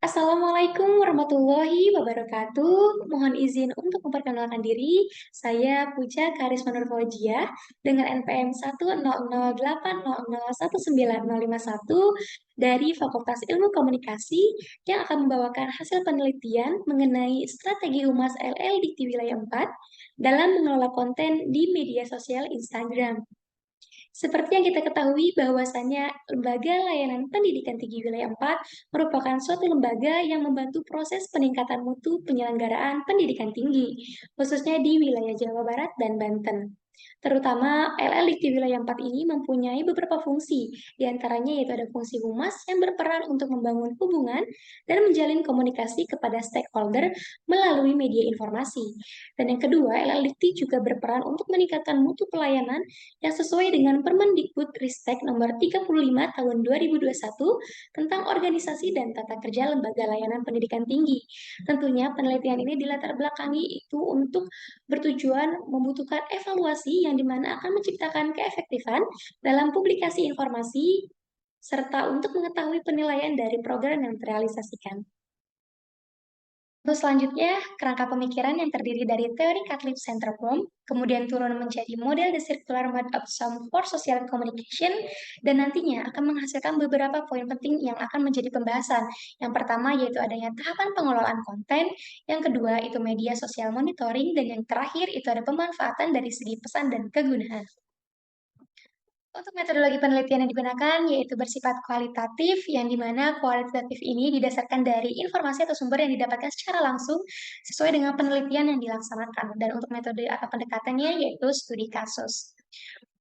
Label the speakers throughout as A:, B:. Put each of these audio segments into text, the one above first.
A: Assalamualaikum warahmatullahi wabarakatuh. Mohon izin untuk memperkenalkan diri. Saya Puja Karisma Nurfaujia dengan NPM 10080019051 dari Fakultas Ilmu Komunikasi yang akan membawakan hasil penelitian mengenai strategi Humas LL Dikti Wilayah 4 dalam mengelola konten di media sosial Instagram. Seperti yang kita ketahui bahwasannya Lembaga Layanan Pendidikan Tinggi Wilayah 4 merupakan suatu lembaga yang membantu proses peningkatan mutu penyelenggaraan pendidikan tinggi, khususnya di wilayah Jawa Barat dan Banten. Terutama LL Dikti Wilayah 4 ini mempunyai beberapa fungsi, di antaranya yaitu ada fungsi humas yang berperan untuk membangun hubungan dan menjalin komunikasi kepada stakeholder melalui media informasi. Dan yang kedua, LL Dikti juga berperan untuk meningkatkan mutu pelayanan yang sesuai dengan Permendikbudristek Nomor 35 Tahun 2021 tentang organisasi dan tata kerja lembaga layanan pendidikan tinggi. Tentunya penelitian ini dilatar belakangi itu untuk bertujuan membutuhkan evaluasi yang dimana akan menciptakan keefektifan dalam publikasi informasi serta untuk mengetahui penilaian dari program yang terrealisasikan. Untuk selanjutnya, kerangka pemikiran yang terdiri dari teori Catlip Centerboom, kemudian turun menjadi model The Circular Mode of Some for Social Communication, dan nantinya akan menghasilkan beberapa poin penting yang akan menjadi pembahasan. Yang pertama yaitu adanya tahapan pengelolaan konten, yang kedua itu media sosial monitoring, dan yang terakhir itu ada pemanfaatan dari segi pesan dan kegunaan. Untuk metodologi penelitian yang digunakan yaitu bersifat kualitatif, yang dimana kualitatif ini didasarkan dari informasi atau sumber yang didapatkan secara langsung sesuai dengan penelitian yang dilaksanakan. Dan untuk metode atau pendekatannya yaitu studi kasus.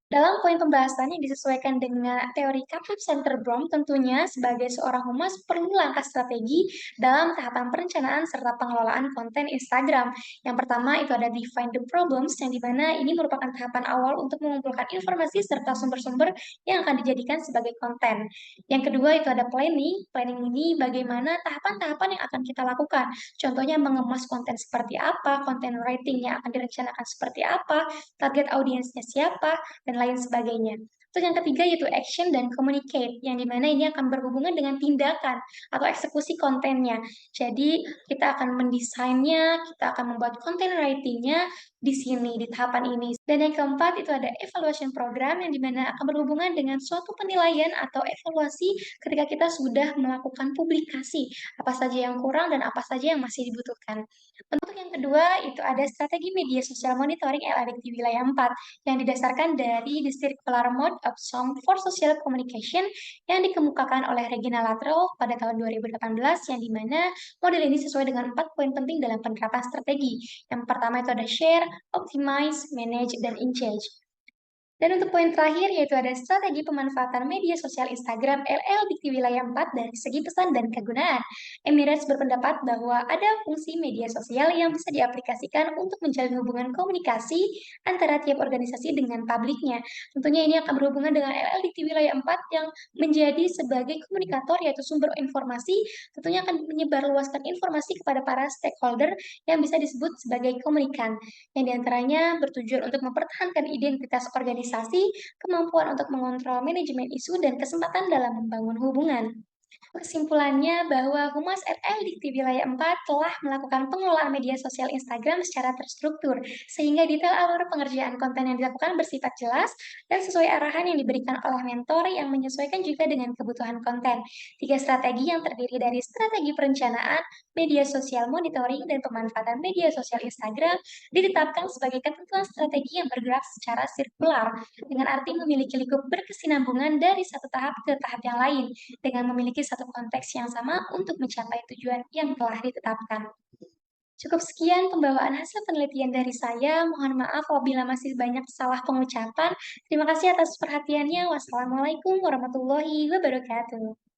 A: Dalam poin pembahasan yang disesuaikan dengan teori Catlip Centerboom, tentunya sebagai seorang humas perlu langkah strategi dalam tahapan perencanaan serta pengelolaan konten Instagram. Yang pertama itu ada define the problems, yang dimana ini merupakan tahapan awal untuk mengumpulkan informasi serta sumber-sumber yang akan dijadikan sebagai konten. Yang kedua itu ada planning. Planning ini bagaimana tahapan-tahapan yang akan kita lakukan. Contohnya mengemas konten seperti apa, konten writing-nya akan direncanakan seperti apa, target audiensnya siapa, dan lain sebagainya. Terus yang ketiga yaitu action dan communicate, yang dimana ini akan berhubungan dengan tindakan atau eksekusi kontennya. Jadi kita akan mendesainnya, kita akan membuat content writing-nya di sini, di tahapan ini. Dan yang keempat itu ada evaluation program, yang dimana akan berhubungan dengan suatu penilaian atau evaluasi ketika kita sudah melakukan publikasi, apa saja yang kurang dan apa saja yang masih dibutuhkan. Untuk yang kedua, itu ada strategi media sosial monitoring LRIT di wilayah 4 yang didasarkan dari The Circular Mode of Song for Social Communication yang dikemukakan oleh Regina Latrell pada tahun 2018, yang dimana model ini sesuai dengan 4 poin penting dalam penerapan strategi. Yang pertama itu ada share, optimize, manage, dan engage. Dan untuk poin terakhir yaitu ada strategi pemanfaatan media sosial Instagram LL Dikti Wilayah 4 dari segi pesan dan kegunaan. Emirates berpendapat bahwa ada fungsi media sosial yang bisa diaplikasikan untuk menjalin hubungan komunikasi antara tiap organisasi dengan publiknya. Tentunya ini akan berhubungan dengan LL Dikti Wilayah 4 yang menjadi sebagai komunikator yaitu sumber informasi, tentunya akan menyebarluaskan informasi kepada para stakeholder yang bisa disebut sebagai komunikan, yang diantaranya bertujuan untuk mempertahankan identitas organisasi, kemampuan untuk mengontrol manajemen isu, dan kesempatan dalam membangun hubungan. Kesimpulannya bahwa Humas RL Dikti Wilayah 4 telah melakukan pengelolaan media sosial Instagram secara terstruktur, sehingga detail alur pengerjaan konten yang dilakukan bersifat jelas dan sesuai arahan yang diberikan oleh mentor yang menyesuaikan juga dengan kebutuhan konten. Tiga strategi yang terdiri dari strategi perencanaan, media sosial monitoring, dan pemanfaatan media sosial Instagram ditetapkan sebagai ketentuan strategi yang bergerak secara sirkular, dengan arti memiliki lingkup berkesinambungan dari satu tahap ke tahap yang lain dengan memiliki satu konteks yang sama untuk mencapai tujuan yang telah ditetapkan. Cukup sekian pembawaan hasil penelitian dari saya. Mohon maaf apabila masih banyak salah pengucapan. Terima kasih atas perhatiannya. Wassalamualaikum warahmatullahi wabarakatuh.